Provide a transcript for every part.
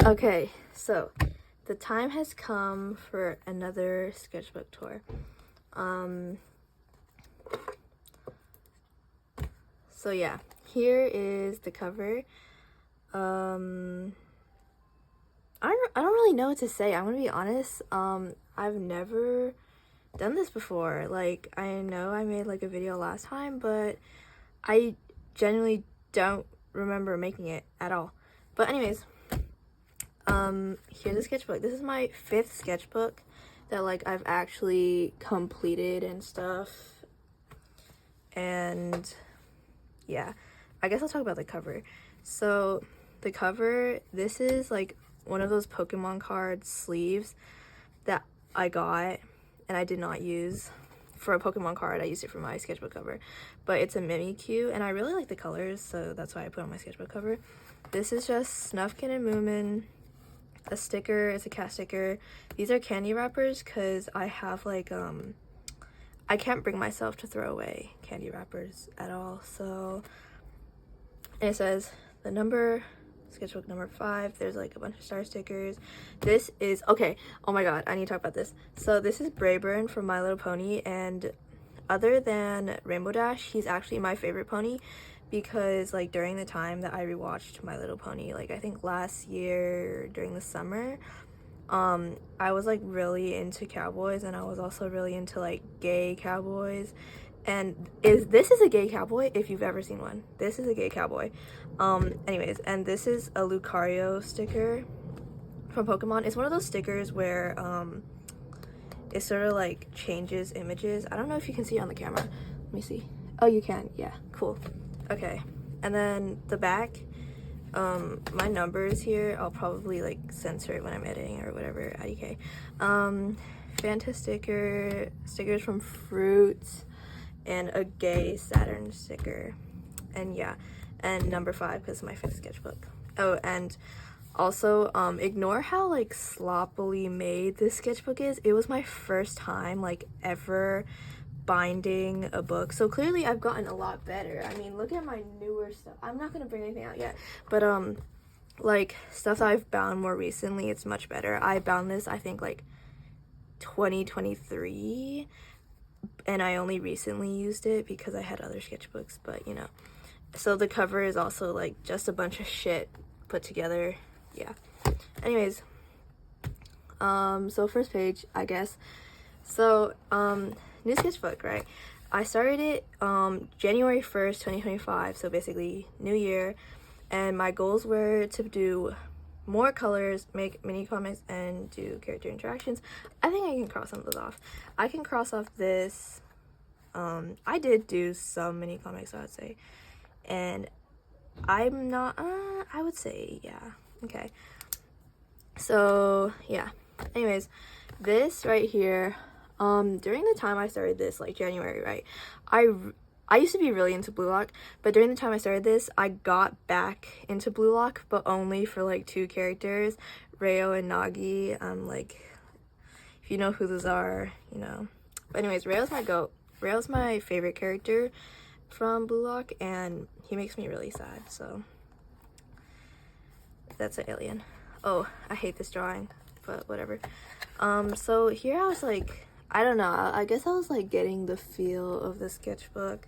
Okay, so the time has come for another sketchbook tour. So yeah, here is the cover. I don't really know what to say. I'm gonna be honest. I've never done this before. Like, I know I made like a video last time, but I genuinely don't remember making it at all. But anyways, here's a sketchbook. This is my 5th sketchbook that like I've actually completed and stuff. And yeah, I guess I'll talk about the cover. So the cover, this is like one of those Pokemon card sleeves that I got and I did not use for a Pokemon card. I used it for my sketchbook cover, but it's a Mimikyu and I really like the colors, so that's why I put on my sketchbook cover. This is just Snufkin and Moomin, a sticker. It's a cat sticker. These are candy wrappers because I have like I can't bring myself to throw away candy wrappers at all. So, and it says the number, sketchbook number 5. There's like a bunch of star stickers. This is, okay, oh my god, I need to talk about this. So this is Brayburn from My Little Pony, and other than Rainbow Dash, he's actually my favorite pony because like during the time that I rewatched My Little Pony, like I think last year during the summer, I was like really into cowboys, and I was also really into like gay cowboys. And this is a gay cowboy if you've ever seen one. This is a gay cowboy. Anyways, and this is a Lucario sticker from Pokemon. It's one of those stickers where it sort of like changes images. I don't know if you can see it on the camera. Let me see. Oh, you can. Yeah, cool. Okay, and then the back, my numbers here, I'll probably like censor it when I'm editing or whatever, IDK. Fanta stickers from Fruits, and a gay Saturn sticker, and yeah, and number 5 because it's my 5th sketchbook. Oh, and also ignore how like sloppily made this sketchbook is. It was my first time like ever binding a book, so clearly I've gotten a lot better. I mean, look at my newer stuff. I'm not gonna bring anything out yet, but like stuff that I've bound more recently, it's much better. I bound this I think like 2023, and I only recently used it because I had other sketchbooks, but you know. So the cover is also like just a bunch of shit put together. Yeah. Anyways, so first page, I guess. So new sketchbook, right? I started it January 1st 2025, so basically new year, and my goals were to do more colors, make mini comics, and do character interactions. I think I can cross some of those off. I can cross off this. I did do some mini comics, I would say, and I'm not, I would say, yeah, okay. So, yeah, anyways, this right here, during the time I started this, like January, right, I used to be really into Blue Lock, but during the time I started this, I got back into Blue Lock, but only for like 2 characters, Rayo and Nagi. Like, if you know who those are, you know. But anyways, Rayo's my goat. Rayo's my favorite character from Blue Lock, and he makes me really sad, so that's an alien. Oh, I hate this drawing, but whatever. So here I was like, I don't know, I guess I was like getting the feel of the sketchbook.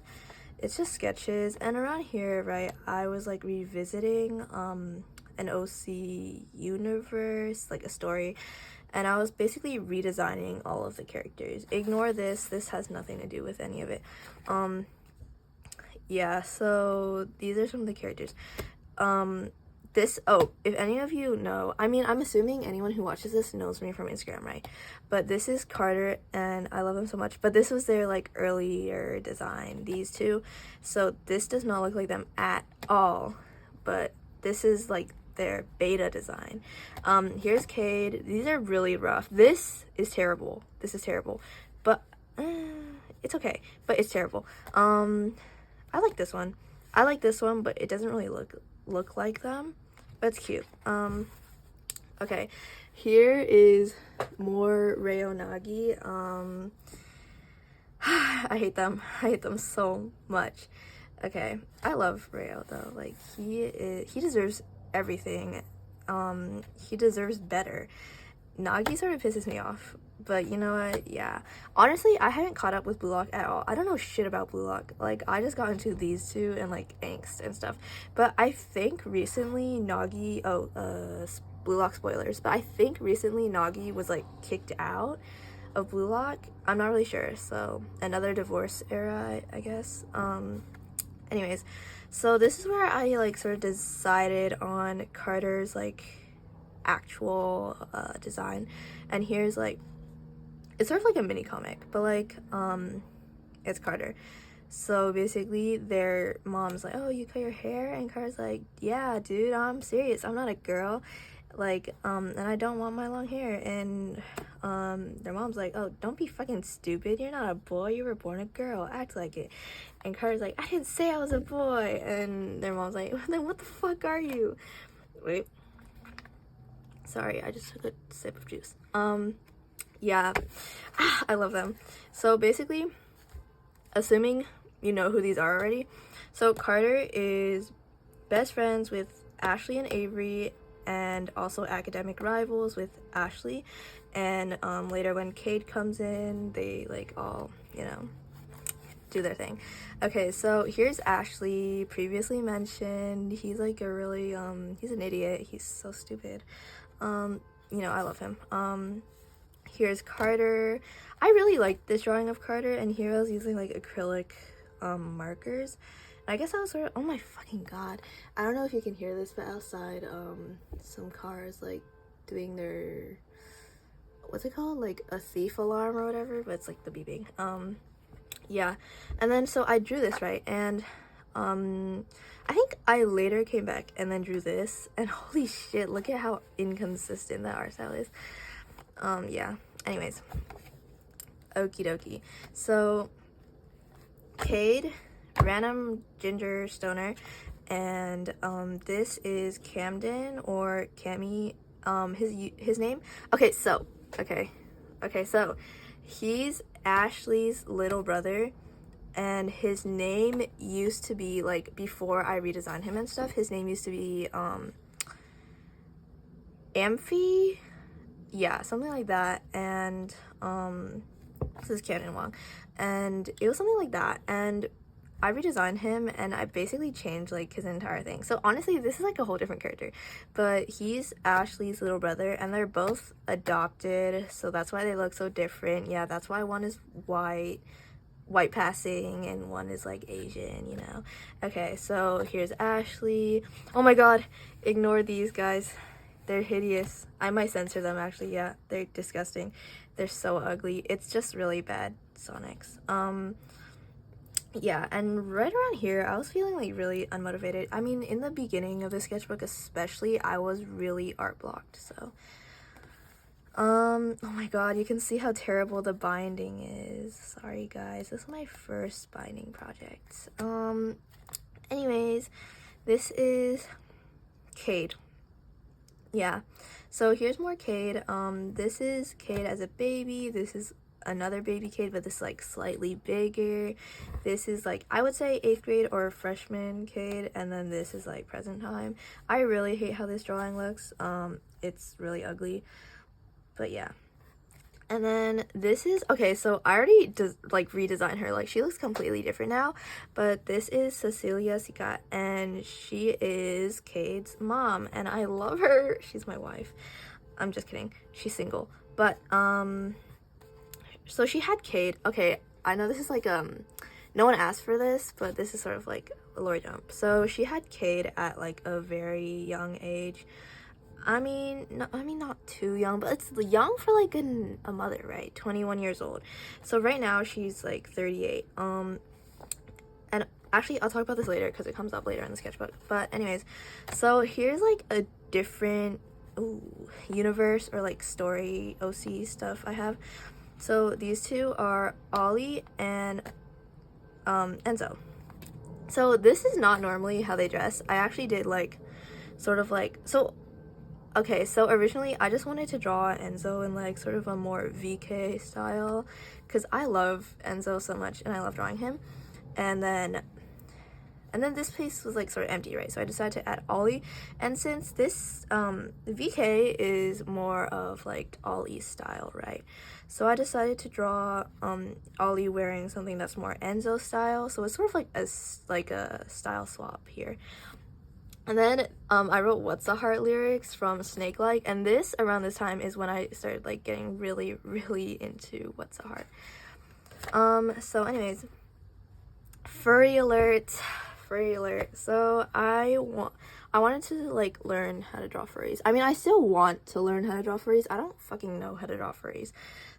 It's just sketches, and around here, right, I was like revisiting an OC universe, like a story, and I was basically redesigning all of the characters. Ignore this has nothing to do with any of it. Yeah, so these are some of the characters. If any of you know, I mean, I'm assuming anyone who watches this knows me from Instagram, right? But this is Carter, and I love him so much, but this was their like earlier design, these two. So this does not look like them at all, but this is like their beta design. Here's Cade. These are really rough. This is terrible, but it's okay, but it's terrible. I like this one. But it doesn't really look like them, but it's cute. Okay, here is more Rayo Nagi. I hate them so much. Okay, I love Rayo though. Like, he deserves everything. He deserves better. Nagi sort of pisses me off, but you know what? Yeah. Honestly, I haven't caught up with Blue Lock at all. I don't know shit about Blue Lock. Like, I just got into these two and like angst and stuff. But I think recently Nagi, Blue Lock spoilers, but I think recently Nagi was like kicked out of Blue Lock. I'm not really sure. So another divorce era, I guess. Anyways, so this is where I like sort of decided on Carter's like actual design, and here's like, it's sort of like a mini comic, but like it's Carter. So basically their mom's like, oh, you cut your hair? And Carter's like, yeah dude, I'm serious, I'm not a girl, like and I don't want my long hair. And their mom's like, oh, don't be fucking stupid, you're not a boy, you were born a girl, act like it. And Carter's like, I didn't say I was a boy. And their mom's like, then what the fuck are you? Wait, sorry, I just took a sip of juice. Yeah, I love them. So basically, assuming you know who these are already, so Carter is best friends with Ashley and Avery, and also academic rivals with Ashley. And later when Cade comes in, they like all, you know, do their thing. Okay, so here's Ashley, previously mentioned. He's like a really he's an idiot, he's so stupid. You know, I love him. Here's Carter. I really like this drawing of Carter, and here I was using like acrylic markers. And I guess I was sort of, oh my fucking god, I don't know if you can hear this, but outside some cars like doing their, what's it called, like a thief alarm or whatever, but it's like the beeping. Yeah, and then so I drew this, right? And I think I later came back and then drew this, and holy shit, look at how inconsistent that art style is. Yeah, anyways, okie dokie. So Cade, random ginger stoner, and this is Camden or Cammy, his name. Okay, so he's Ashley's little brother, and his name used to be, like, before I redesigned him and stuff, his name used to be Amphi, yeah, something like that. And this is Canon Wong, and it was something like that, and I redesigned him and I basically changed like his entire thing. So honestly, this is like a whole different character, but he's Ashley's little brother, and they're both adopted, so that's why they look so different. Yeah, that's why one is white passing and one is like Asian, you know. Okay, so here's Ashley. Oh my god, ignore these guys, they're hideous. I might censor them actually. Yeah, they're disgusting, they're so ugly. It's just really bad Sonics. Yeah, and right around here I was feeling like really unmotivated. I mean, in the beginning of the sketchbook especially, I was really art blocked. So oh my god, you can see how terrible the binding is. Sorry guys, this is my first binding project. Anyways, this is Cade. Yeah, so here's more Cade. This is Cade as a baby. This is another baby Cade, but this is like slightly bigger. This is like, I would say 8th grade or freshman Cade, and then this is like present time. I really hate how this drawing looks. It's really ugly, but yeah. And then this is, okay, so I already redesigned her, like she looks completely different now, but this is Cecilia Sicat, and she is Cade's mom, and I love her. She's my wife. I'm just kidding, she's single. But so she had Cade. Okay, I know this is like no one asked for this, but this is sort of like a lore dump. So she had Cade at like a very young age. I mean not too young, but it's young for like a mother, right? 21 years old. So right now she's like 38. And actually I'll talk about this later because it comes up later in the sketchbook. But anyways, so here's like a different universe or like story OC stuff I have. So these two are Ollie and Enzo. So this is not normally how they dress. I actually did like sort of like, so okay, so originally I just wanted to draw Enzo in like sort of a more VK style because I love Enzo so much and I love drawing him. And then And then this place was like sort of empty, right? So I decided to add Ollie. And since this VK is more of like Ollie style, right? So I decided to draw Ollie wearing something that's more Enzo style. So it's sort of like a style swap here. And then I wrote What's a Heart lyrics from Snake Like, and this around this time is when I started like getting really into What's a Heart. So anyways, furry alert. So I wanted to like learn how to draw furries. I mean, I still want to learn how to draw furries. I don't fucking know how to draw furries.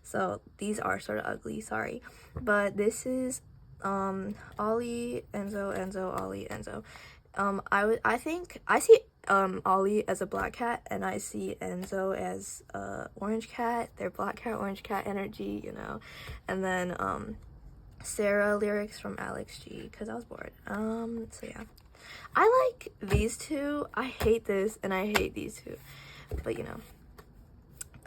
So these are sort of ugly, sorry. But this is Ollie, Enzo, Ollie, Enzo. I think I see Ollie as a black cat, and I see Enzo as a orange cat. They're black cat, orange cat energy, you know. And then Sarah lyrics from Alex G, because I was bored. So yeah, I like these two. I hate this and I hate these two, but you know.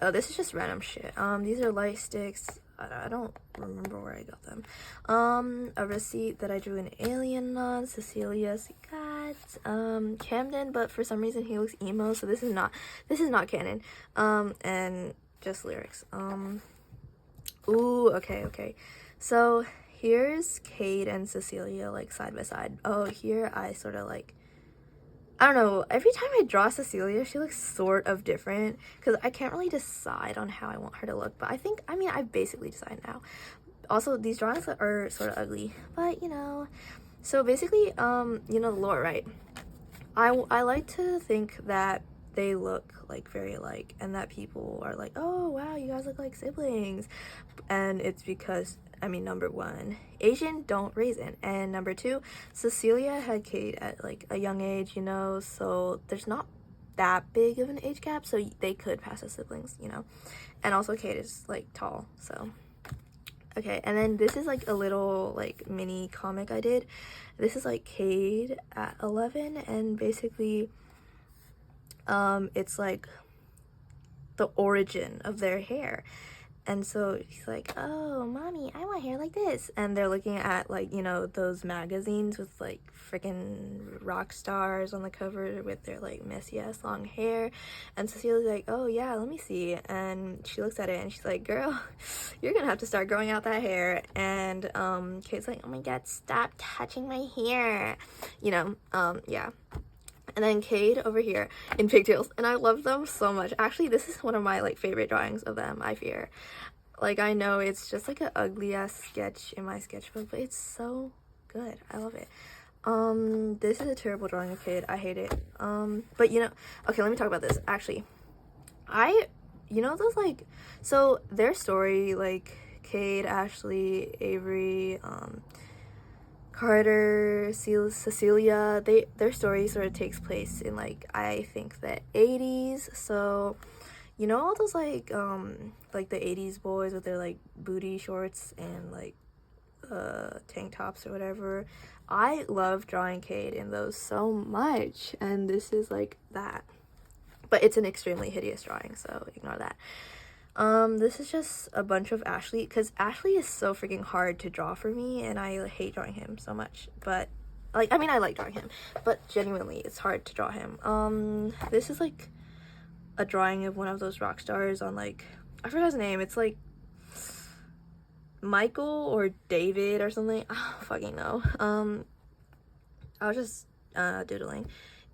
Oh, this is just random shit. These are light sticks. I don't remember where I got them. A receipt that I drew an alien on. Cecilia got Camden, but for some reason he looks emo, so this is not canon. And just lyrics. Ooh, okay. So here's Cade and Cecilia like side by side. Oh, here I sort of like, I don't know, every time I draw Cecilia, she looks sort of different, because I can't really decide on how I want her to look, but I've basically decided now. Also, these drawings are sort of ugly, but, you know, so basically, you know the lore, right? I like to think that they look, like, very alike, and that people are like, oh, wow, you guys look like siblings, and it's because, I mean, number one, Asian don't raisin, and number two, Cecilia had Cade at like a young age, you know, so there's not that big of an age gap, so they could pass as siblings, you know, and also Cade is like tall, so okay. And then this is like a little like mini comic I did. This is like Cade at 11, and basically it's like the origin of their hair. And so he's like, oh, mommy, I want hair like this. And they're looking at, like, you know, those magazines with, like, freaking rock stars on the cover with their, like, messy-ass long hair. And Cecilia's like, oh, yeah, let me see. And she looks at it, and she's like, girl, you're gonna have to start growing out that hair. And Kate's like, oh, my God, stop touching my hair. You know, yeah. And then Cade over here in pigtails, and I love them so much. Actually, this is one of my like favorite drawings of them, I fear. Like, I know it's just like an ugly ass sketch in my sketchbook, but it's so good. I love it. This is a terrible drawing of Cade. I hate it. But you know, okay, let me talk about this. Actually, you know those like, so their story, like Cade, Ashley, Avery, Carter, Cecilia, their story sort of takes place in like, I think the 80s. So you know all those like the 80s boys with their like booty shorts and like tank tops or whatever. I love drawing Cade in those so much, and this is like that, but it's an extremely hideous drawing, so ignore that. This is just a bunch of Ashley, because Ashley is so freaking hard to draw for me, and I hate drawing him so much, but, like, I mean, I like drawing him, but genuinely, it's hard to draw him. This is, like, a drawing of one of those rock stars on, like, I forgot his name, it's, like, Michael or David or something, I don't fucking know. I was just, doodling.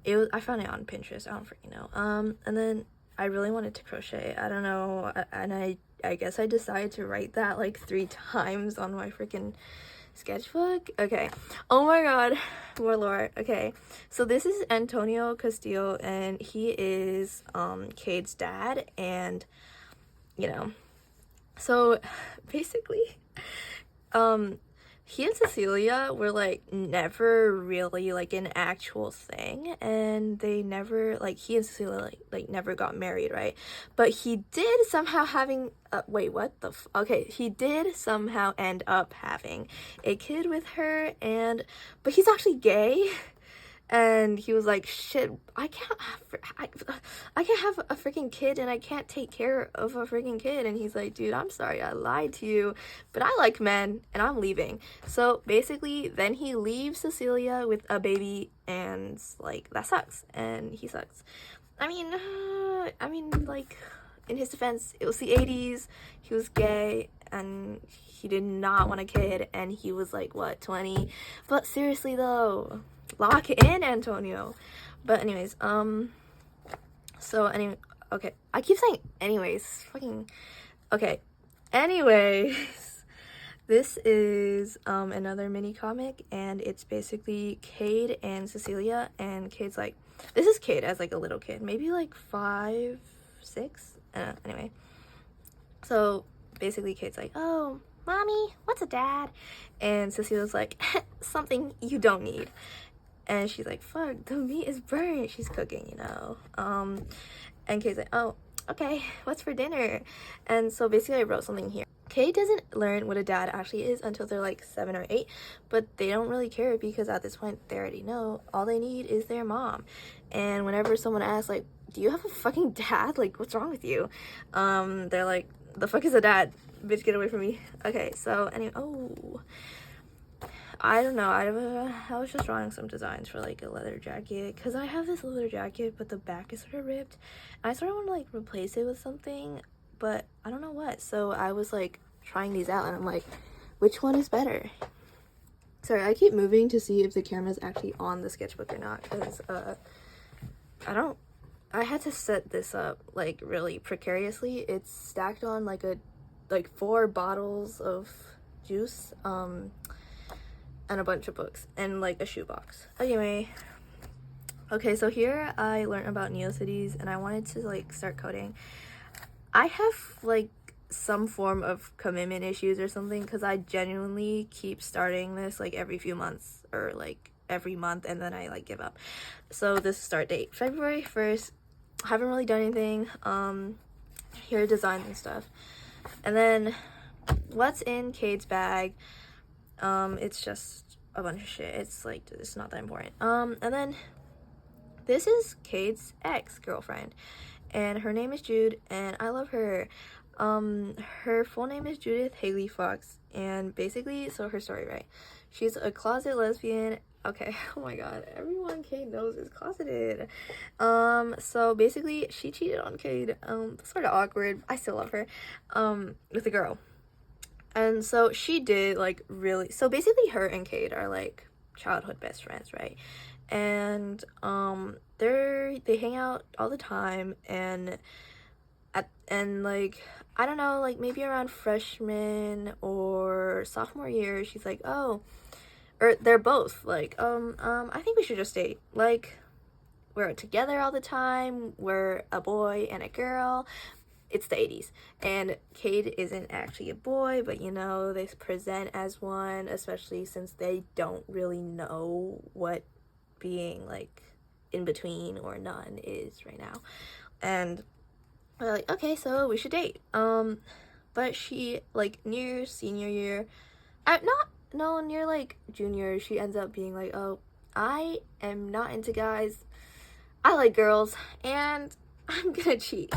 I found it on Pinterest, I don't freaking know. And then I really wanted to crochet, I don't know, and I guess I decided to write that like 3 times on my freaking sketchbook. Okay, oh my god, more lore. Okay, so this is Antonio Castillo, and he is Cade's dad, and you know, so basically he and Cecilia were like never really like an actual thing, and they never like, he and Cecilia like never got married, right? But he did somehow having wait, what the okay, he did somehow end up having a kid with her, and but he's actually gay. And he was like, shit, I I can't have a freaking kid and I can't take care of a freaking kid. And he's like, dude, I'm sorry I lied to you, but I like men and I'm leaving. So basically, then he leaves Cecilia with a baby, and like that sucks, and he sucks. I mean, like, in his defense, it was the 80s. He was gay and he did not want a kid, and he was like, what, 20? But seriously though, lock in, Antonio. But anyways, so anyway, okay, I keep saying anyways, fucking, okay, anyways, this is another mini comic, and it's basically Cade and Cecilia, and Cade's like, this is Cade as like a little kid, maybe like 5, 6, anyway, so basically Cade's like, oh, mommy, what's a dad? And Cecilia's like, something you don't need. And she's like, fuck, the meat is burnt. She's cooking, you know. And Kay's like, oh, okay, what's for dinner? And so basically I wrote something here. Kay doesn't learn what a dad actually is until they're like 7 or 8, but they don't really care because at this point they already know all they need is their mom. And whenever someone asks, like, do you have a fucking dad? Like, what's wrong with you? They're like, the fuck is a dad? Bitch, get away from me. Okay, so anyway, oh, I don't know, I was just drawing some designs for like a leather jacket, because I have this leather jacket but the back is sort of ripped. I sort of want to like replace it with something, but I don't know what. So I was like trying these out and I'm like, which one is better? Sorry, I keep moving to see if the camera's actually on the sketchbook or not, because I had to set this up like really precariously. It's stacked on like 4 bottles of juice, and a bunch of books and like a shoebox. Anyway, okay, so here I learned about Neocities and I wanted to like start coding. I have like some form of commitment issues or something, because I genuinely keep starting this like every few months or like every month, and then I like give up. So this start date, February 1st. Haven't really done anything. Here are designs and stuff. And then what's in Cade's bag? It's just a bunch of shit. It's like, it's not that important. And then this is Cade's ex-girlfriend, and her name is Jude, and I love her. Her full name is Judith Haley Fox, and basically, so her story, right? She's a closet lesbian. Okay, oh my god, everyone Cade knows is closeted. So basically, she cheated on Cade. Sort of awkward. I still love her. With a girl. And so she did like really, so basically her and Cade are like childhood best friends, right? And they hang out all the time, and like, I don't know, like maybe around freshman or sophomore year, she's like, oh, or they're both like, I think we should just date. Like, we're together all the time, we're a boy and a girl. It's the 80s, and Cade isn't actually a boy, but you know, they present as one, especially since they don't really know what being like in between or none is right now. And they're like, okay, so we should date. But she, like, near senior year, near like junior, she ends up being like, oh, I am not into guys, I like girls, and I'm gonna cheat.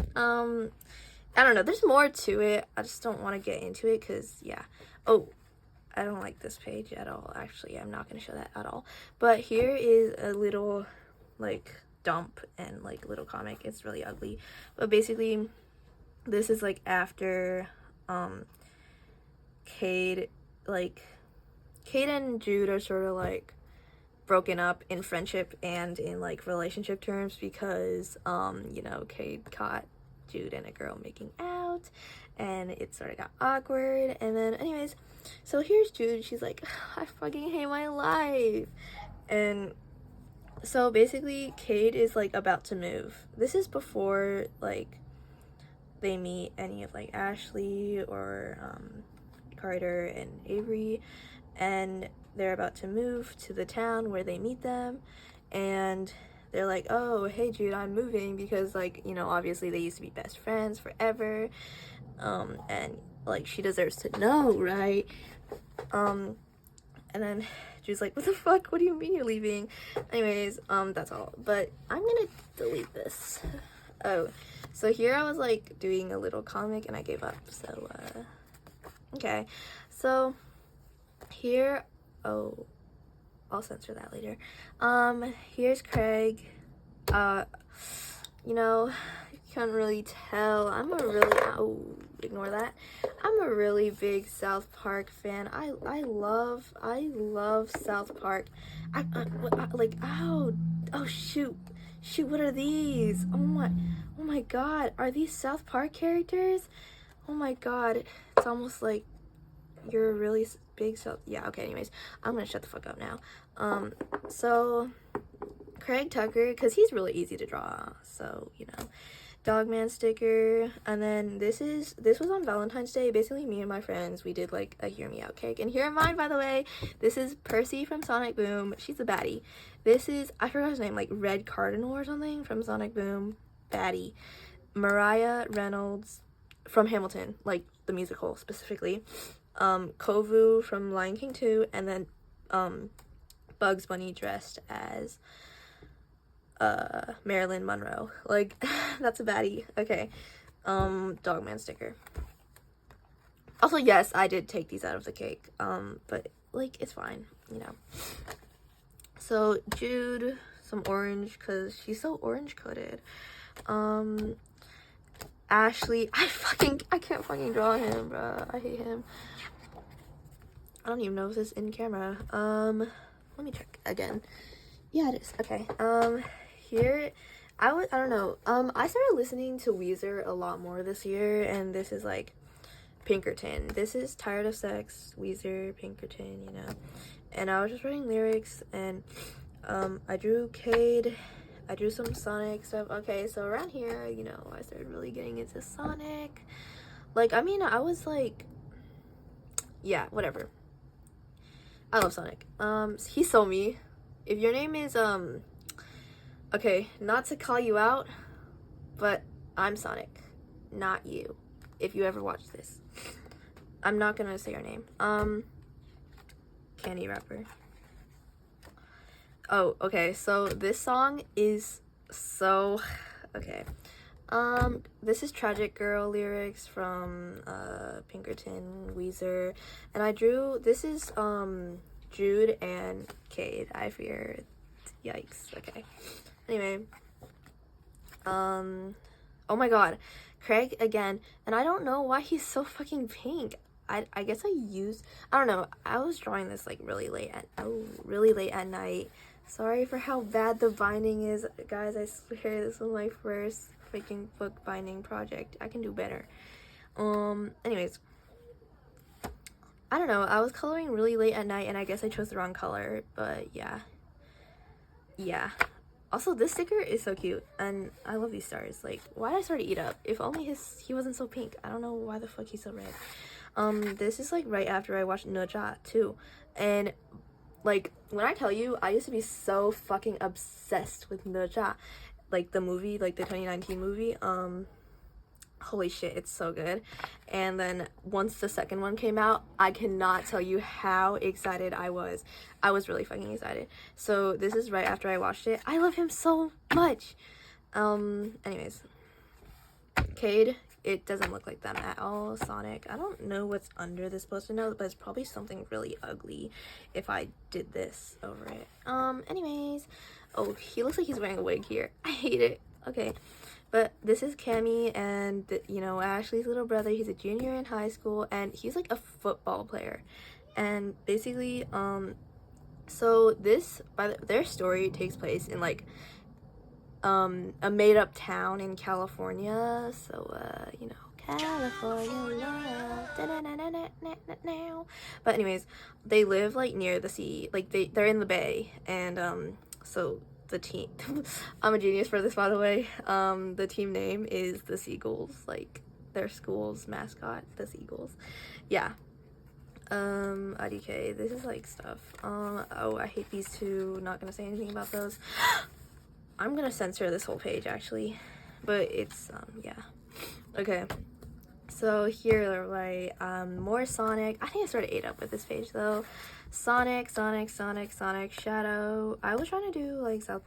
I don't know, there's more to it. I just don't want to get into it because, yeah. Oh, I don't like this page at all. Actually, I'm not going to show that at all. But here is a little, like, dump and, like, little comic. It's really ugly. But basically, this is, like, after, Cade and Jude are sort of, like, broken up in friendship and in, like, relationship terms because, you know, Cade caught Jude and a girl making out, and it sort of got awkward. And then anyways, so here's Jude. She's like, I fucking hate my life. And so basically Cade is like about to move. This is before like they meet any of like Ashley or Carter and Avery, and they're about to move to the town where they meet them. And they're like, oh, hey, Jude, I'm moving, because, like, you know, obviously they used to be best friends forever, and, like, she deserves to know, right? And then Jude's like, what the fuck? What do you mean you're leaving? Anyways, that's all. But I'm gonna delete this. Oh, so here I was like doing a little comic and I gave up. So okay, so here, oh, I'll censor that later. Here's Craig. You know, you can't really tell. Ignore that. I'm a really big South Park fan. I love South Park. Oh shoot, what are these? Oh my god, are these South Park characters? Oh my god, it's almost like you're a really big South. Yeah, okay. Anyways, I'm gonna shut the fuck up now. So Craig Tucker, because he's really easy to draw, so you know, Dogman sticker. And then this was on Valentine's Day. Basically, me and my friends, we did like a hear me out cake. And here are mine, by the way. This is Percy from Sonic Boom. She's a baddie. This is, I forgot his name, like Red Cardinal or something from Sonic Boom. Baddie. Mariah Reynolds from Hamilton, like the musical specifically. Kovu from Lion King 2, and then Bugs Bunny dressed as Marilyn Monroe. Like, that's a baddie. Okay. Dogman sticker. Also, yes, I did take these out of the cake. But like, it's fine, you know. So Jude, some orange, because she's so orange coated. Ashley, I can't fucking draw him, bro. I hate him. I don't even know if this is in camera. Let me check again. Yeah, it is. Okay. Here, I don't know. I started listening to Weezer a lot more this year, and this is like Pinkerton. This is Tired of Sex, Weezer, Pinkerton, you know. And I was just writing lyrics, and I drew Cade. I drew some Sonic stuff. Okay, so around here, you know, I started really getting into Sonic. Like, I mean, I was like, yeah, whatever. I love Sonic. He's so me. If your name is, okay, not to call you out, but I'm Sonic, not you. If you ever watch this, I'm not gonna say your name. Candy Rapper. Oh, okay, so this song is so, okay. This is Tragic Girl lyrics from, Pinkerton, Weezer, and I drew, this is, Jude and Cade. I fear, yikes, okay. Anyway, oh my god, Craig again, and I don't know why he's so fucking pink. I guess I don't know, I was drawing this like really late at night. Sorry for how bad the binding is, guys. I swear this was my first freaking book binding project. I can do better. Anyways, I don't know, I was coloring really late at night and I guess I chose the wrong color, but yeah. Also, this sticker is so cute, and I love these stars. Like, why did I start to eat up? If only he wasn't so pink. I don't know why the fuck he's so red. This is like right after I watched Naruto too, and like, when I tell you, I used to be so fucking obsessed with Naruto, like the movie, like the 2019 movie. Holy shit, it's so good. And then once the second one came out, I cannot tell you how excited I was. I was really fucking excited. So this is right after I watched it. I love him so much. Anyways, Cade, it doesn't look like them at all. Sonic, I don't know what's under this post-it note, but it's probably something really ugly if I did this over it. Anyways, oh, he looks like he's wearing a wig here. I hate it. Okay, but this is Cammy, and you know, Ashley's little brother. He's a junior in high school, and he's like a football player. And basically, so their story takes place in like a made-up town in California. So you know, California love. But anyways, they live like near the sea. Like they're in the bay, and so the team I'm a genius for this, by the way. The team name is the Seagulls, like their school's mascot, the Seagulls. Yeah. IDK, this is like stuff. Oh, I hate these two. Not gonna say anything about those. I'm gonna censor this whole page actually, but it's yeah. Okay, so here like more Sonic. I think I sort of ate up with this page though. Sonic, Shadow. I was trying to do like self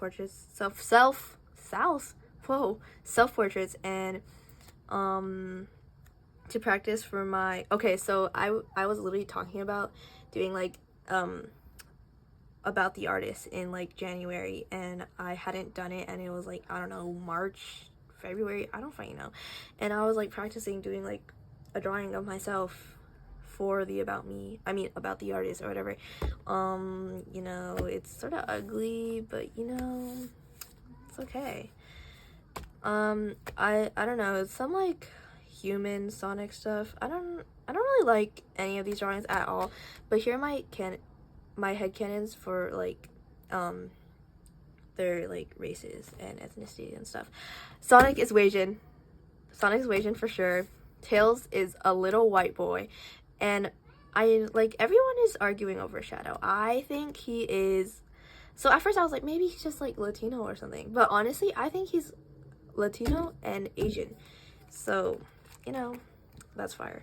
self-portraits, and to practice for my, okay, so I was literally talking about doing like about the artist in like January, and I hadn't done it, and it was like, I don't know, March, February, I don't fucking know, and I was like practicing doing like a drawing of myself for the about the artist or whatever. You know, it's sort of ugly, but you know, it's okay. I don't know, it's some like human Sonic stuff. I don't really like any of these drawings at all, but here are my headcanons for like their like races and ethnicity and stuff. Sonic is Asian. Sonic is Asian for sure. Tails is a little white boy, and I like, everyone is arguing over Shadow. I think he is, so at first I was like, maybe he's just like Latino or something, but honestly I think he's Latino and Asian, so you know, that's fire.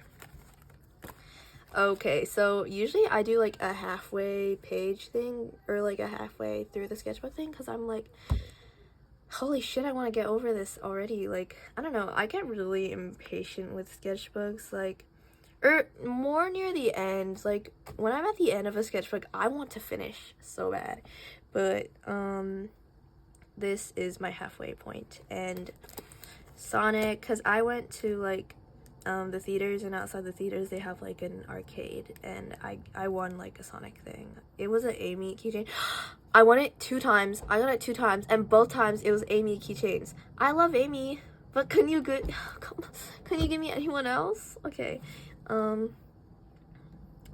Okay, so usually I do like a halfway page thing, or like a halfway through the sketchbook thing, because I'm like, holy shit, I want to get over this already. Like, I don't know, I get really impatient with sketchbooks, like, or more near the end. Like, when I'm at the end of a sketchbook, I want to finish so bad, but this is my halfway point. And Sonic, because I went to like the theaters, and outside the theaters they have like an arcade, and I won like a Sonic thing. It was an Amy keychain. I won it 2 times. I got it 2 times, and both times it was Amy keychains. I love Amy, but can you give me anyone else? Okay.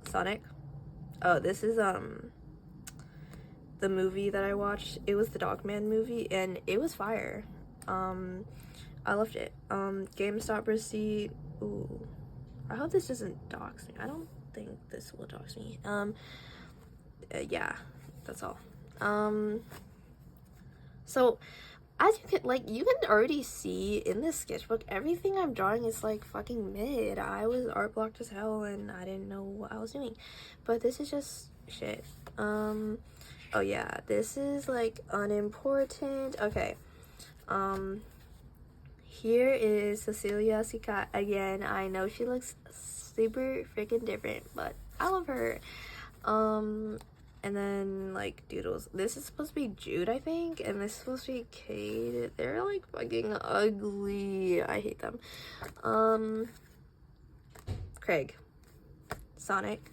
Sonic. Oh, this is the movie that I watched. It was the Dogman movie, and it was fire. I loved it. GameStop receipt. Ooh, I hope this doesn't dox me. I don't think this will dox me. Yeah, that's all. So as you can already see in this sketchbook, everything I'm drawing is like fucking mid. I was art blocked as hell, and I didn't know what I was doing, but this is just shit. Oh yeah, this is like unimportant. Okay. Here is Cecilia Sicat again. I know she looks super freaking different, but I love her. And then like doodles. This is supposed to be Jude, I think, and this is supposed to be Cade. They're like fucking ugly. I hate them. Craig. Sonic.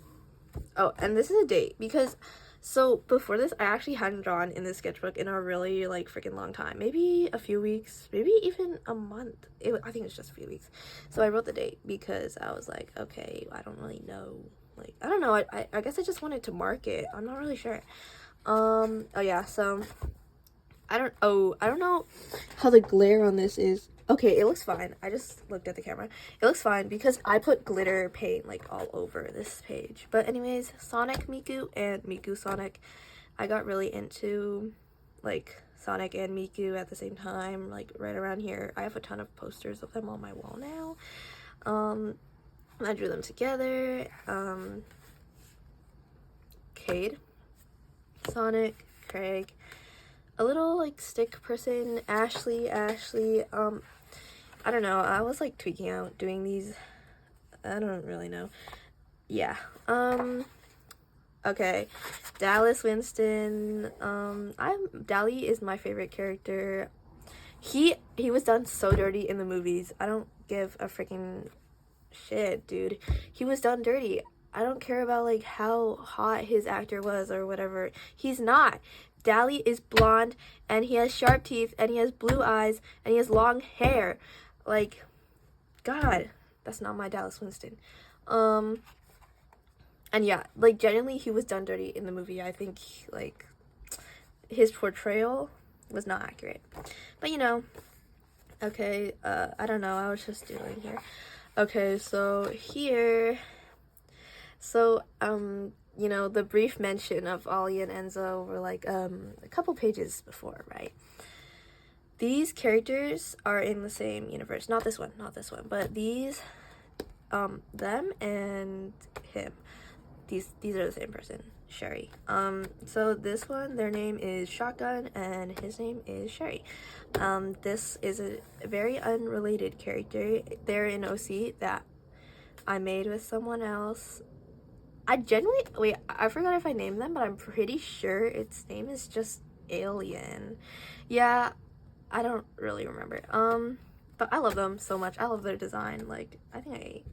Oh, and this is a date, because so before this I actually hadn't drawn in this sketchbook in a really like freaking long time, maybe a few weeks, maybe even a month. I think it's just a few weeks. So I wrote the date because I was like, okay, I don't really know, like, I don't know, I guess I just wanted to mark it. I'm not really sure. Oh yeah, so I don't know how the glare on this is. Okay, it looks fine. I just looked at the camera. It looks fine because I put glitter paint like all over this page. But anyways, Sonic Miku and Miku Sonic. I got really into like Sonic and Miku at the same time, like right around here. I have a ton of posters of them on my wall now. I drew them together. Cade, Sonic, Craig, a little like stick person, Ashley. I don't know, I was like tweaking out doing these. I don't really know. Yeah. Okay. Dallas Winston. Dally is my favorite character. He was done so dirty in the movies. I don't give a freaking shit, dude. He was done dirty. I don't care about like how hot his actor was or whatever. He's not. Dally is blonde, and he has sharp teeth, and he has blue eyes, and he has long hair. Like, God, that's not my Dallas Winston. And yeah, like, genuinely, he was done dirty in the movie. I think, like, his portrayal was not accurate. But, you know, okay, I don't know, I was just doing here. Okay, so here, so, you know, the brief mention of Ollie and Enzo were, like, a couple pages before, right? These characters are in the same universe. Not this one, but these, them and him. These are the same person. Sherry. So this one, their name is Shotgun and his name is Sherry. This is a very unrelated character. They're an OC that I made with someone else. I genuinely, wait, I forgot if I named them, but I'm pretty sure its name is just Alien. Yeah, I don't really remember. But I love them so much. I love their design. Like, I think I ate.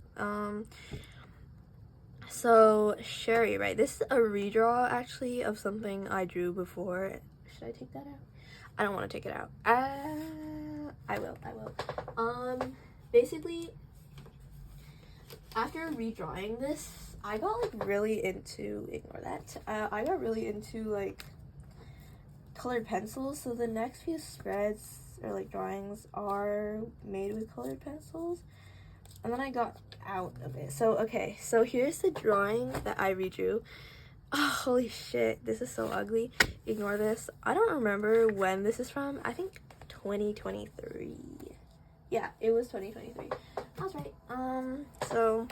So Sherry, right? This is a redraw actually of something I drew before. Should I take that out? I don't want to take it out. I will. Basically, after redrawing this, I got like really into, ignore that. I got really into like colored pencils. So the next few spreads or like drawings are made with colored pencils. And then I got out of it. So, okay. So here's the drawing that I redrew. Oh, holy shit. This is so ugly. Ignore this. I don't remember when this is from. I think 2023. Yeah, it was 2023. I was right. So,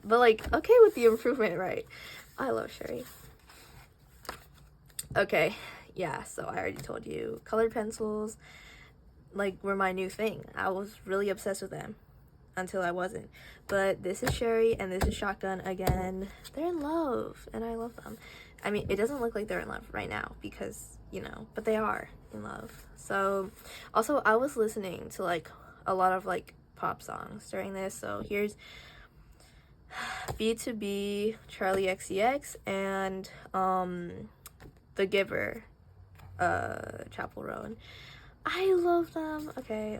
but like, okay with the improvement, right? I love Sherry. Okay. Yeah, so I already told you. Colored pencils, like, were my new thing. I was really obsessed with them. Until I wasn't. But this is Sherry and this is Shotgun again. They're in love and I love them. I mean, it doesn't look like they're in love right now because, you know, but they are in love. So also I was listening to like a lot of like pop songs during this. So here's B2B, Charlie XCX, and The Giver, Chapel Roan. I love them. Okay.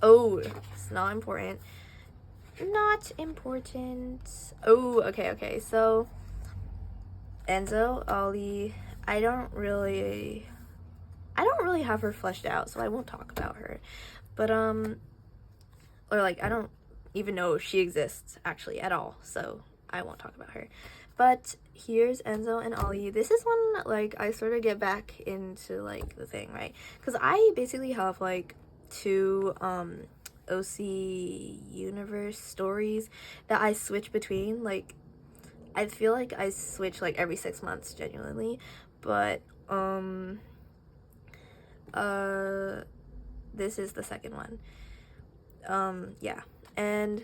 Oh, it's not important. Not important. Oh, okay. So, Enzo, Ollie, I don't really have her fleshed out, so I won't talk about her. But, or like, I don't even know if she exists, actually, at all, so I won't talk about her. But here's Enzo and Ollie. This is when, like, I sort of get back into, like, the thing, right? Because I basically have, like, two OC universe stories that I switch between. Like, I feel like I switch like every 6 months, genuinely. But this is the second one. Yeah, and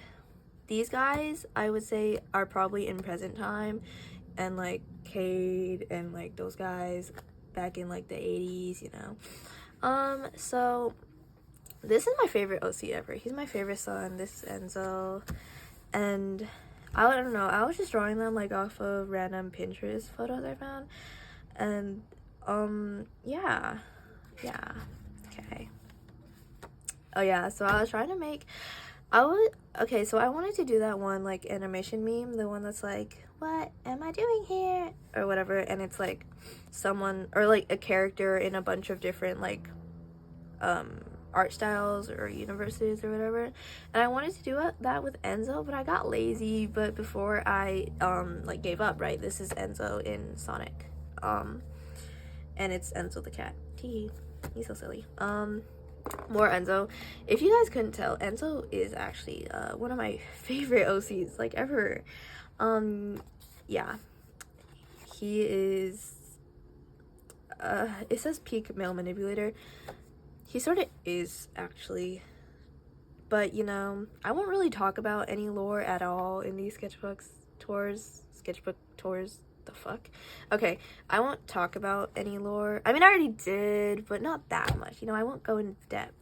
these guys I would say are probably in present time, and like Cade and like those guys back in like the 80s, you know. So this is my favorite OC ever. He's my favorite son. This is Enzo. And I don't know. I was just drawing them like off of random Pinterest photos I found. And yeah. Okay. Oh yeah, so I was trying to make so I wanted to do that one like animation meme, the one that's like, what am I doing here? Or whatever, and it's like someone or like a character in a bunch of different like art styles or universes or whatever, and I wanted to do that with Enzo, but I got lazy. But before I like gave up, right, this is Enzo in Sonic, and it's Enzo the cat. He's so silly. More Enzo. If you guys couldn't tell, Enzo is actually one of my favorite OCs like ever. Yeah, he is it says peak male manipulator. He sort of is, actually. But, you know, I won't really talk about any lore at all in these sketchbook tours, the fuck? Okay, I won't talk about any lore. I mean, I already did, but not that much. You know, I won't go in depth.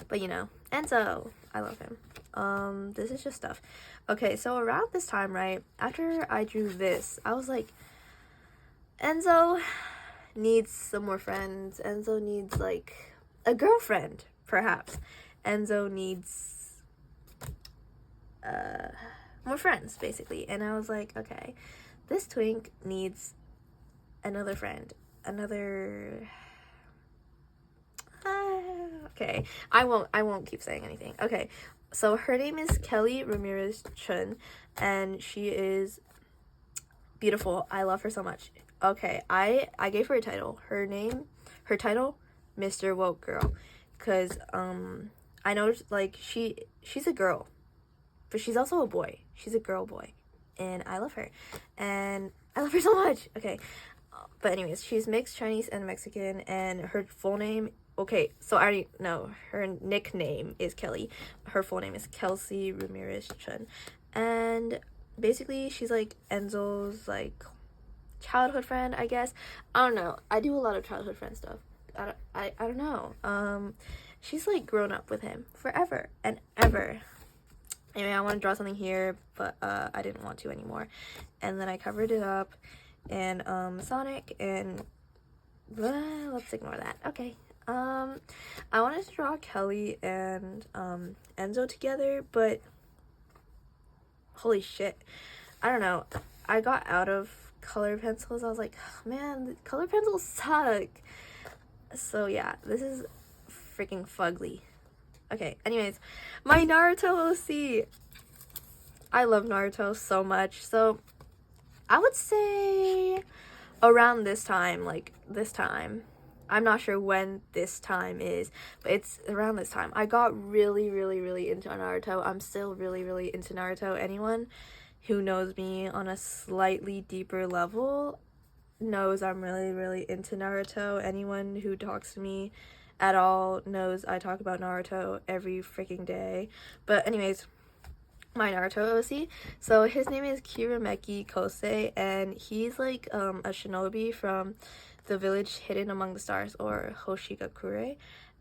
But, you know, Enzo, I love him. This is just stuff. Okay, so around this time, right, after I drew this, I was like, Enzo needs some more friends. Enzo needs like a girlfriend, perhaps. Enzo needs more friends, basically. And I was like, okay, this twink needs another friend, another okay, I won't keep saying anything. Okay, so her name is Kelly Ramirez Chun, and she is beautiful. I love her so much. Okay, I gave her a title. Her title, Mr. Woke Girl, because I know like she's a girl, but she's also a boy. She's a girl boy. and I love her. And I love her so much. Okay. But anyways, she's mixed Chinese and Mexican, and her full name, okay, so I already know her nickname is Kelly. Her full name is Kelsey Ramirez Chun. And basically she's like Enzo's like childhood friend, I guess. I don't know. I do a lot of childhood friend stuff. I don't know. She's like grown up with him forever and ever. Anyway, I want to draw something here, but I didn't want to anymore. And then I covered it up and Sonic, and let's ignore that. Okay. I wanted to draw Kelly and Enzo together, but holy shit, I don't know. I got out of color pencils. I was like, man, the color pencils suck. So yeah, this is freaking fugly. Okay, anyways, my Naruto OC. I love Naruto so much. So I would say around this time, like this time. I'm not sure when this time is, but it's around this time. I got really, really, really into Naruto. I'm still really, really into Naruto. Anyone who knows me on a slightly deeper level knows I'm really, really into Naruto. Anyone who talks to me at all knows I talk about Naruto every freaking day. But anyways, my Naruto OC. So his name is Kirameki Kosei, and he's like a shinobi from the village hidden among the stars, or Hoshigakure.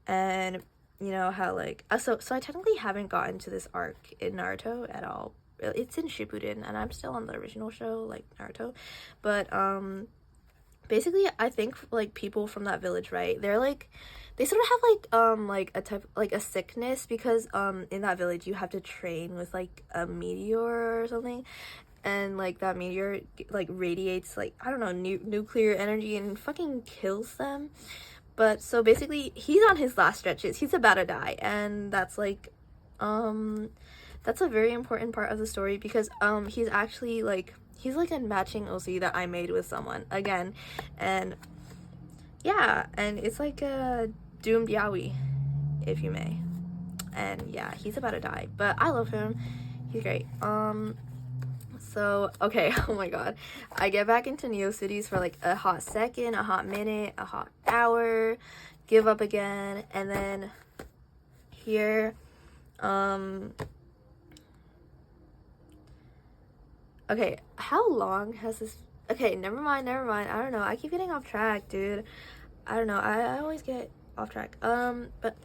And you know how like so I technically haven't gotten to this arc in Naruto at all. It's in Shippuden, and I'm still on the original show, like Naruto. But basically I think like people from that village, right, they're like, they sort of have like a type, like a sickness, because in that village you have to train with like a meteor or something, and like that meteor like radiates like, I don't know, nuclear energy and fucking kills them. But so basically he's on his last stretches, he's about to die, and that's like that's a very important part of the story, because he's actually like, he's like a matching OC that I made with someone again. And yeah, and it's like a doomed yaoi, if you may. And yeah, he's about to die, but I love him, he's great. So okay, oh my god, I get back into Neocities for like a hot second, a hot minute, a hot hour, give up again, and then here okay, how long has this, okay, never mind, I don't know, I keep getting off track, dude. I don't know, I always get off track. But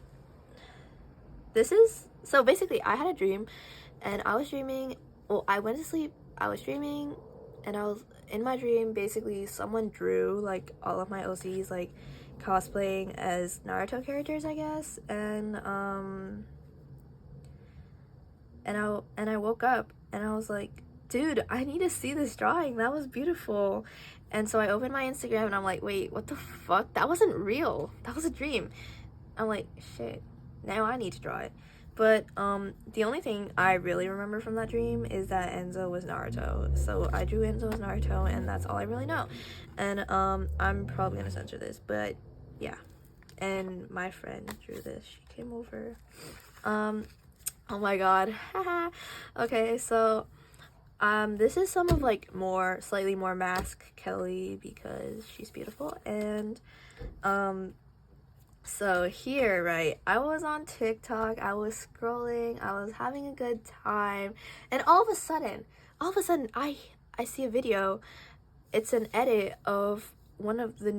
this is, so basically I had a dream, and I was dreaming, well, I went to sleep, I was dreaming, and I was in my dream, basically someone drew like all of my OCs like cosplaying as Naruto characters, I guess. And I woke up and I was like, dude, I need to see this drawing, that was beautiful. And so I opened my Instagram and I'm like, wait, what the fuck, that wasn't real, that was a dream. I'm like, shit, now I need to draw it. But the only thing I really remember from that dream is that Enzo was Naruto. So I drew Enzo as Naruto, and that's all I really know. And I'm probably gonna censor this, but yeah. And my friend drew this, she came over. Oh my god. Okay, so this is some of like slightly more mask Kelly, because she's beautiful. And so here, right, I was on TikTok, I was scrolling, I was having a good time, and all of a sudden I see a video. It's an edit of one of the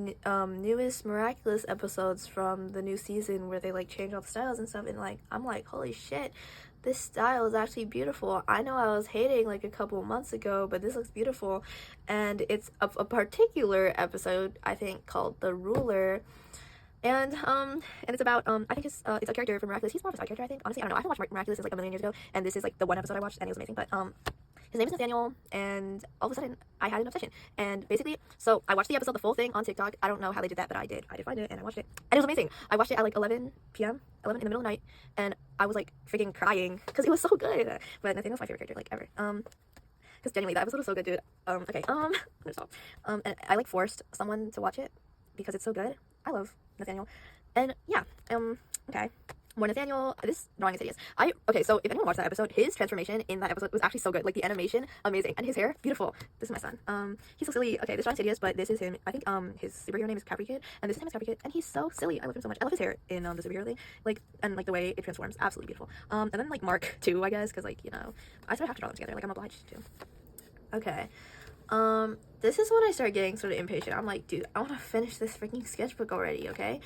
newest Miraculous episodes from the new season, where they like change all the styles and stuff, and like I'm like, holy shit, this style is actually beautiful. I know I was hating like a couple of months ago, but this looks beautiful. And it's a particular episode, I think, called The Ruler. And it's about I think it's a character from Miraculous. He's more of a side character, I think. Honestly, I don't know. I haven't watched Miraculous since like a million years ago, and this is like the one episode I watched, and it was amazing. But his name is Nathaniel, and all of a sudden I had an obsession. And basically, so I watched the episode, the full thing, on TikTok. I don't know how they did that, but I did find it, and I watched it, and it was amazing. I watched it at like 11 p.m., 11 in the middle of the night, and I was like freaking crying because it was so good. But Nathaniel's my favorite character like ever. Because genuinely that episode was so good, dude. Okay, I'm gonna stop. And I like forced someone to watch it because it's so good. I love Nathaniel. And yeah, okay. More Nathaniel, this drawing is hideous. Okay, so if anyone watched that episode, his transformation in that episode was actually so good. Like the animation, amazing, and his hair, beautiful. This is my son. He's so silly. Okay, this drawing's hideous, but this is him. I think his superhero name is Capri Kid, and this is him as Capri Kid, and he's so silly. I love him so much. I love his hair in the superhero thing, like, and like the way it transforms, absolutely beautiful. And then like Mark too, I guess, because like, you know, I sort of have to draw them together. Like I'm obliged to. Okay. This is when I start getting sort of impatient. I'm like, dude, I want to finish this freaking sketchbook already. Okay.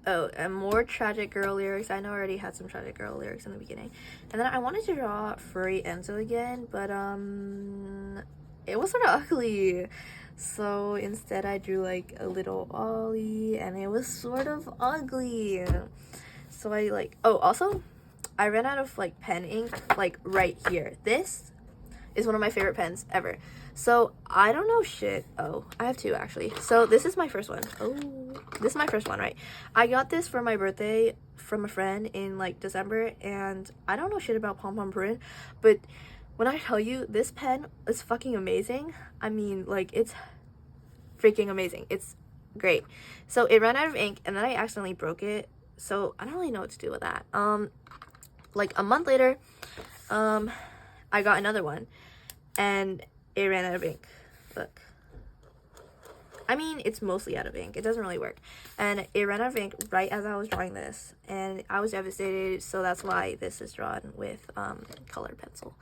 Oh, and more tragic girl lyrics. I know I already had some tragic girl lyrics in the beginning. And then I wanted to draw furry Enzo again, but it was sort of ugly. So instead I drew like a little Ollie, and it was sort of ugly. So I like, oh, also I ran out of like pen ink like right here. This is one of my favorite pens ever. So I don't know shit. Oh, I have two actually. So this is my first one. Oh, this is my first one, right? I got this for my birthday from a friend in like December, and I don't know shit about pom pom print, but when I tell you this pen is fucking amazing, I mean, like, it's freaking amazing. It's great. So it ran out of ink, and then I accidentally broke it. So I don't really know what to do with that. Like a month later, I got another one, and it ran out of ink. Look. I mean, it's mostly out of ink. It doesn't really work. And it ran out of ink right as I was drawing this, and I was devastated, so that's why this is drawn with colored pencil.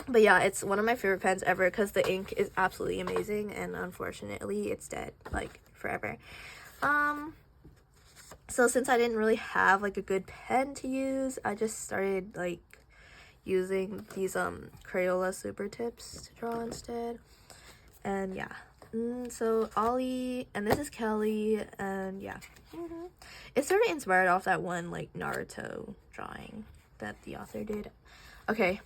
But yeah, it's one of my favorite pens ever because the ink is absolutely amazing, and unfortunately it's dead, like, forever. So since I didn't really have like a good pen to use, I just started like using these Crayola super tips to draw instead. And yeah, so Ollie, and this is Kelly, and yeah, it's sort of inspired off that one like Naruto drawing that the author did. Okay,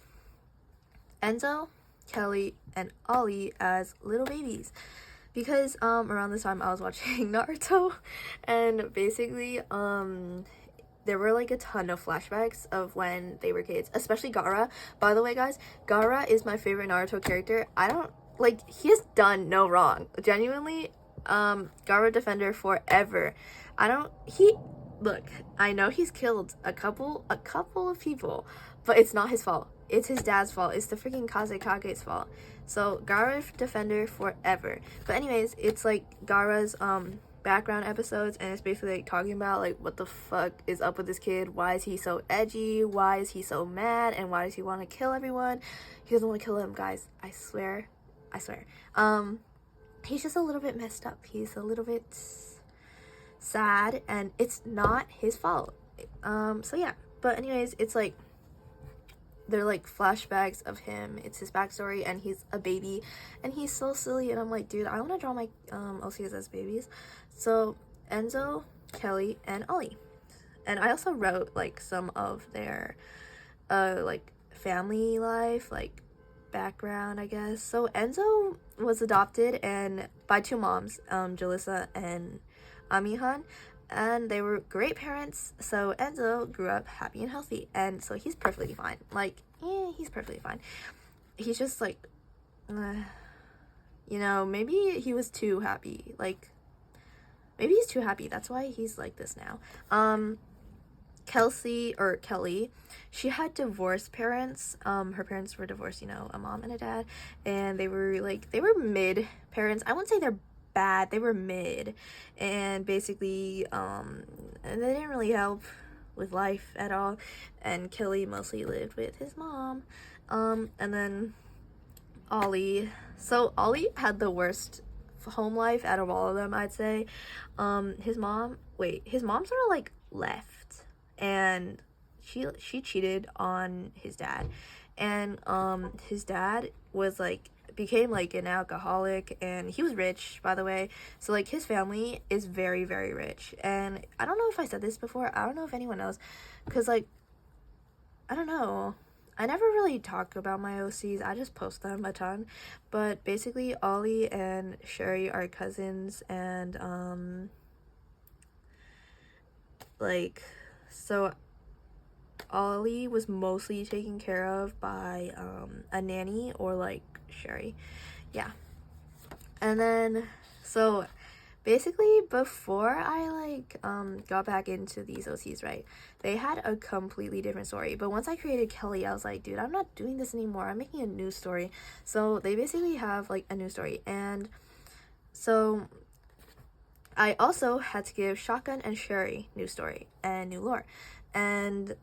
Enzo, Kelly, and Ollie as little babies, because around this time I was watching Naruto, and basically there were like a ton of flashbacks of when they were kids, especially Gaara. By the way, guys, Gaara is my favorite Naruto character. I don't like, he has done no wrong, genuinely. Gaara defender forever. Look, I know he's killed a couple of people, but it's not his fault. It's his dad's fault. It's the freaking Kazekage's fault. So Gaara defender forever. But anyways, it's like Gaara's background episodes, and it's basically like talking about like what the fuck is up with this kid. Why is he so edgy? Why is he so mad? And why does he want to kill everyone? He doesn't want to kill them, guys. I swear. He's just a little bit messed up. He's a little bit sad, and it's not his fault. So yeah. But anyways, it's like they're like flashbacks of him. It's his backstory, and he's a baby, and he's so silly, and I'm like, dude, I want to draw my OCs as babies. So Enzo, Kelly, and Ollie. And I also wrote like some of their like family life, like background, I guess. So Enzo was adopted and by two moms, Jalissa and Amihan, and they were great parents. So Enzo grew up happy and healthy, and so he's perfectly fine. Like, he's perfectly fine. He's just like, you know, maybe he was too happy. Like, maybe he's too happy. That's why he's like this now. Kelly, she had divorced parents. Her parents were divorced, you know, a mom and a dad, and they were mid parents. I wouldn't say they're bad, they were mid, and basically and they didn't really help with life at all, and Kelly mostly lived with his mom. And then Ollie, so Ollie had the worst home life out of all of them, I'd say. His mom sort of like left, and she cheated on his dad, and his dad was like became like an alcoholic, and he was rich, by the way. So like his family is very, very rich, and I don't know if I said this before, I don't know if anyone knows, because like, I don't know, I never really talk about my OCs, I just post them a ton. But basically Ollie and Sherry are cousins, and like, so Ollie was mostly taken care of by a nanny, or like Sherry, yeah. And then so basically before I like got back into these OCs, right, they had a completely different story. But once I created Kelly, I was like, dude, I'm not doing this anymore, I'm making a new story. So they basically have like a new story. And so I also had to give Shotgun and Sherry new story and new lore. And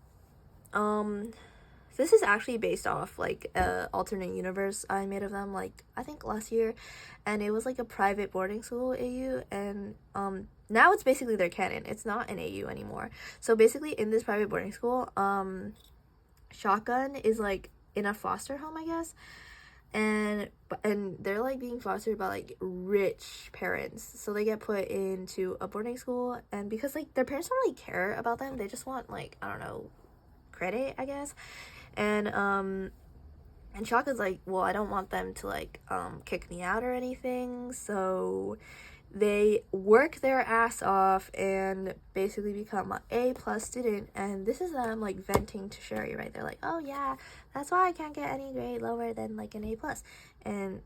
this is actually based off like a alternate universe I made of them, like I think last year, and it was like a private boarding school AU. And now it's basically their canon, it's not an AU anymore. So basically in this private boarding school, Shotgun is like in a foster home, I guess, and they're like being fostered by like rich parents, so they get put into a boarding school. And because like their parents don't really care about them, they just want like, I don't know, credit, I guess. And Shotgun's like, well, I don't want them to like kick me out or anything, so they work their ass off and basically become an A+ student. And this is them like venting to Sherry, right? They're like, oh yeah, that's why I can't get any grade lower than like an A+. And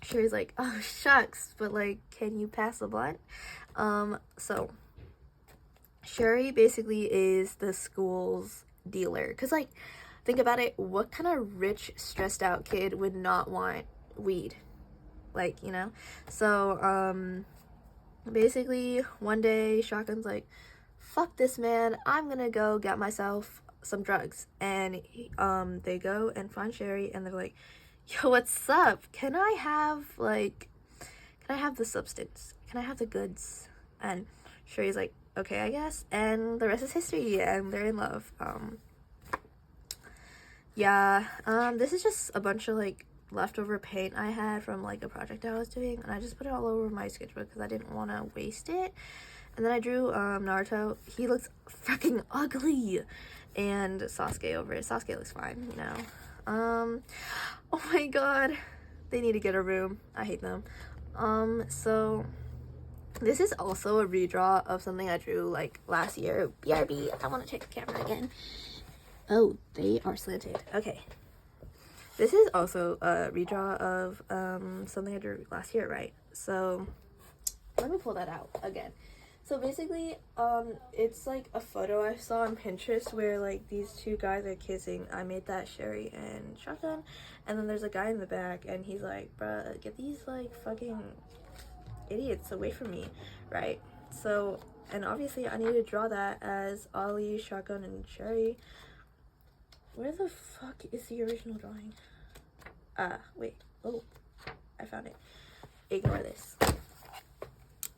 Sherry's like, oh shucks, but like, can you pass the blunt? So Sherry basically is the school's dealer, because like, think about it, what kind of rich stressed out kid would not want weed? Like, you know? So basically one day Shotgun's like, fuck this, man, I'm gonna go get myself some drugs. And they go and find Sherry, and they're like, yo, what's up, can I have the substance, can I have the goods? And Sherry's like, okay, I guess. And the rest is history, and they're in love. This is just a bunch of like leftover paint I had from like a project I was doing, and I just put it all over my sketchbook because I didn't want to waste it. And then I drew Naruto. He looks fucking ugly, and Sasuke over it. Sasuke looks fine, you know. Oh my god, they need to get a room, I hate them. So this is also a redraw of something I drew like last year. BRB, I want to check the camera again. Oh, they are slanted. Okay. This is also a redraw of something I drew last year, right? So let me pull that out again. So basically, it's like a photo I saw on Pinterest where like these two guys are kissing. I made that Sherry and Shotgun. And then there's a guy in the back, and he's like, bruh, get these like fucking idiots away from me, right? So, and obviously I need to draw that as Ollie, Shotgun, and Sherry. Where the fuck is the original drawing? Wait. Oh, I found it. Ignore this.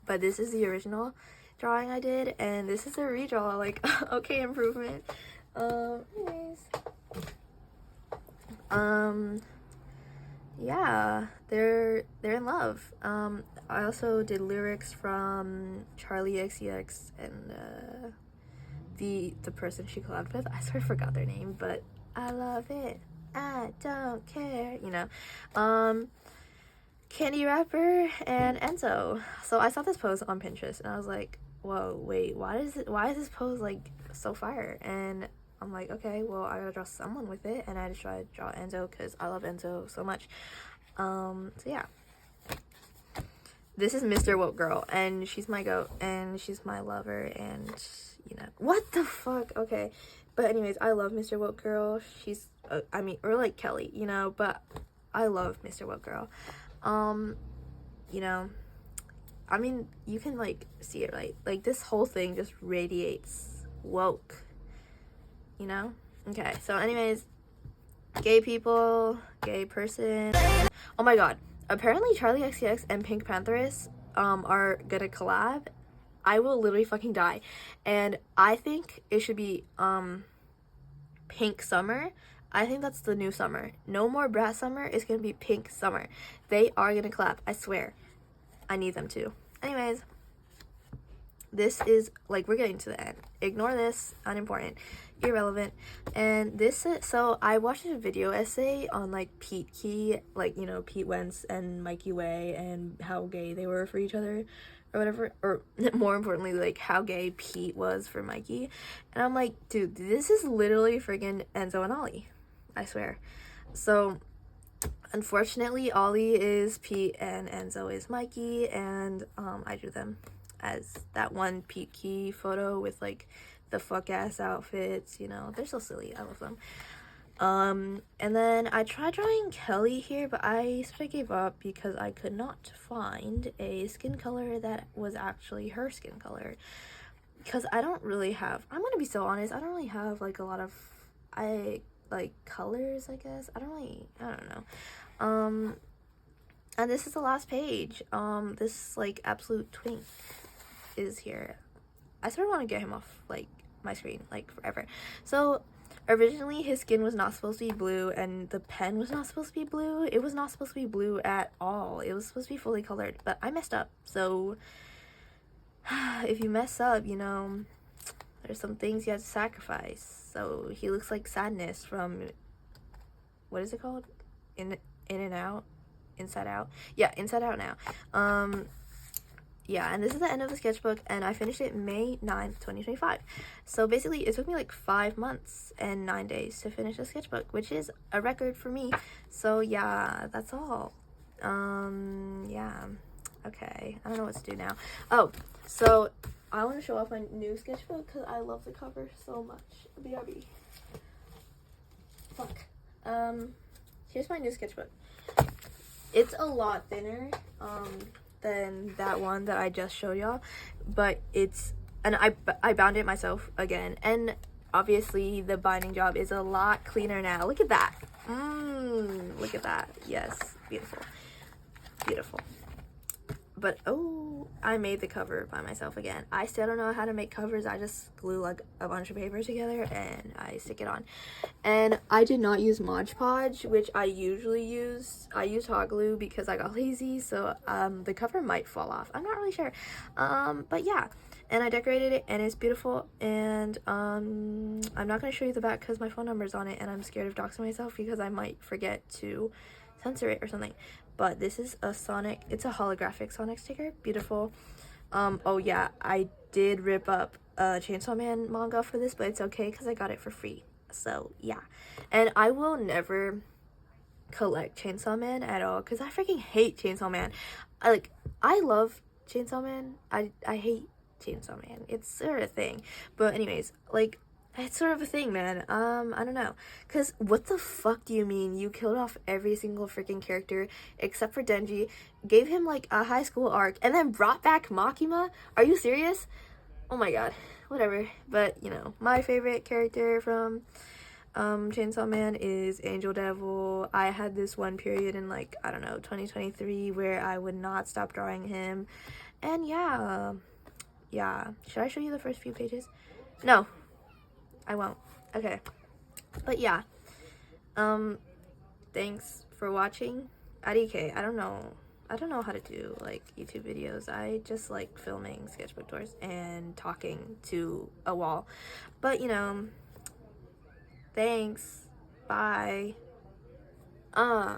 But this is the original drawing I did, and this is a redraw. Like, okay, improvement. Anyways. Yeah, they're in love. I also did lyrics from Charlie XCX and the person she collabed with. I sort of forgot their name, but I love it, I don't care, you know. Candy Rapper and Enzo. So I saw this post on Pinterest, and I was like, whoa, wait, why is this post like so fire? And I'm like, okay, well, I gotta draw someone with it, and I just tried to draw Enzo because I love Enzo so much. So yeah, this is Mr. Woke Girl, and she's my goat, and she's my lover, and you know, what the fuck? Okay, but anyways, I love Mr. Woke Girl. She's or like Kelly, you know, but I love Mr. Woke Girl. You know, I mean, you can like see it, right? Like this whole thing just radiates woke, you know? Okay, so anyways, gay people, gay person. Oh my god, apparently Charlie XCX and Pink Pantheress are gonna collab. I will literally fucking die. And I think it should be Pink Summer. I think that's the new summer. No more Brat Summer. It's gonna be Pink Summer. They are gonna collab, I swear. I need them to. Anyways, this is like, we're getting to the end. Ignore this, unimportant, irrelevant. And this is, so I watched a video essay on like Pete Key, like, you know, Pete Wentz and Mikey Way, and how gay they were for each other or whatever, or more importantly, like how gay Pete was for Mikey. And I'm like, dude, this is literally friggin' Enzo and Ollie, I swear. So Unfortunately, Ollie is Pete and Enzo is Mikey, and I drew them as that one Pete Key photo with like the fuck ass outfits, you know. They're so silly. I love them. And then I tried drawing Kelly here, but I sort of gave up because I could not find a skin color that was actually her skin color. Because I don't really have, I'm gonna be so honest, I don't really have like a lot of, like colors, I guess. I don't know. And this is the last page. This like absolute twink is here. I sort of want to get him off like my screen like forever. So originally his skin was not supposed to be blue, and the pen was not supposed to be blue. It was not supposed to be blue at all. It was supposed to be fully colored, but I messed up. So if you mess up, you know, there's some things you have to sacrifice. So he looks like Sadness from, what is it called? In and Out? Inside Out? Yeah, Inside Out now. Yeah, and this is the end of the sketchbook, and I finished it May 9th, 2025. So basically, it took me like 5 months and 9 days to finish the sketchbook, which is a record for me. So yeah, that's all. Yeah. Okay, I don't know what to do now. Oh, so I want to show off my new sketchbook because I love the cover so much. BRB. Fuck. Here's my new sketchbook. It's a lot thinner than that one that I just showed y'all, but it's, and I bound it myself again, and obviously the binding job is a lot cleaner now. Look at that. Look at that. Yes, beautiful, beautiful. But oh, I made the cover by myself again. I still don't know how to make covers. I just glue like a bunch of paper together and I stick it on. And I did not use Mod Podge, which I usually use. I use hot glue because I got lazy, so the cover might fall off. I'm not really sure. But yeah. And I decorated it and it's beautiful. And I'm not going to show you the back because my phone number's on it and I'm scared of doxing myself because I might forget to censor it or something. But this is a Sonic, it's a holographic Sonic sticker. Beautiful. Oh yeah, I did rip up a Chainsaw Man manga for this, but it's okay because I got it for free. So yeah. And I will never collect Chainsaw Man at all because I freaking hate Chainsaw Man. I love Chainsaw Man. I hate Chainsaw Man. It's sort of a thing. But anyways, like, it's sort of a thing, man. I don't know. Because what the fuck do you mean? You killed off every single freaking character except for Denji, gave him, like, a high school arc, and then brought back Makima? Are you serious? Oh my god. Whatever. But, you know, my favorite character from Chainsaw Man is Angel Devil. I had this one period in, like, I don't know, 2023 where I would not stop drawing him. And yeah. Yeah. Should I show you the first few pages? No. I won't. Okay. But yeah. Thanks for watching. IDK. I don't know how to do like YouTube videos. I just like filming sketchbook tours and talking to a wall. But you know, thanks. Bye. Yeah.